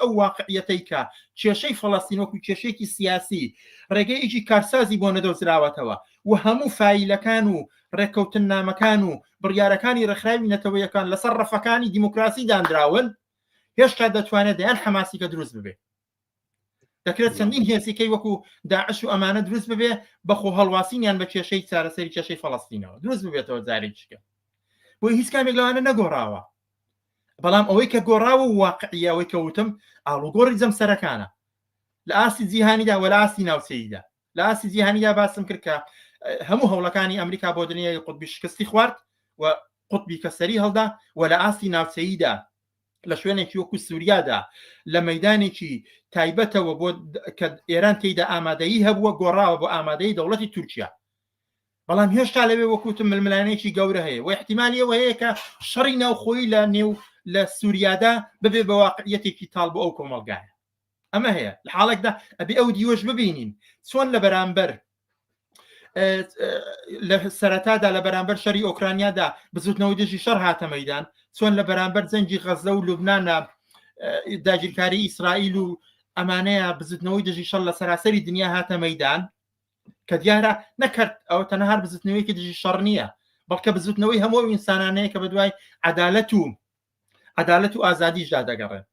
ئەو واقعیەتەی کە کێشەی فەڵەستین وەکو کێشەیەکی سیاسی ڕێگەیەکی کارسازی بۆ نەدۆزراوەتەوە و هەموو فایلەکان و ڕێککەوتن نامەکان و بڕیارەکانی ڕێکخراوی نەتەوەیەکان لەسەر ڕەفەکانی دیموکراسی دانراون هێشتا دەتوانێت دەیان حەماسیکە دروست ببێ دەکرێت چەندین هێزیکەی وەکو داعش و ئەمانە دروست ببێ بەخۆ هەڵواسینیان بە کێشەی چارەسەری کێشەی فەڵەستینەوە دروست ببێتەوە جارێکیکە بۆی هیچ کامێک لەوانە نەگۆڕاوە بەڵام ئەوەی کە گۆڕاوە و واقعیە ئەوەی کەوتم ئاڵوگۆڕی جەمسەرەکانە لە ئاسی جیهانیدا وە لە ئاسی ناوچەییدا لە ئاسی جیهانیدا باسم کرد کە هەموو هەوڵەکانی ئەمریکا بۆ دنیای قوتبی شکستی خوارد و قوتبی کەسەری هەڵدا و لە ئاسی ناوچەییدا لە شوێنێکی وەکو سووریادا لە مەیدانێکی تایبەتەوە بۆ کە ئێران تێیدا ئامادەیی هەبووە گۆڕاوە بۆ ئامادەی دەوڵەتی تورکیا بەڵام هێشتا لەوێ وەکوتم ململانێکی گەورە هەیە و احتیمالیەوە هەیە کە شەڕی ناوخۆیی لە نێو لە سووریادا ببێ بە واقعیەتێکی تاڵ بۆ ئەو کۆمەڵگایە ئەمە هەیە لە حاڵێکدا ئەبێ ئەو دیوەش ببینین چۆن لە بەرامبەر لە سەرەتادا لە بەرامبەر شەڕی ئۆکرانیادا بزوتنەوەی دژی شەڕ هاتە مەیدان چۆن لە بەرامبەر جەنگی غەزە و لوبنانە داگیرکاری ئیسرائیل و ئەمانەیە بزوتنەوەی دژی شەڕ لە سەراسەری دنیا هاتە مەیدان کە دیارە نەکرد ئەو تەنەهار بزوتنەوەیکی دژی شەڕ نییە بەڵکە بزوتنەوەی هەموو ئینسانانەیە کە بەدوای عەدالەت و ئازادیشدا دەگەڕێن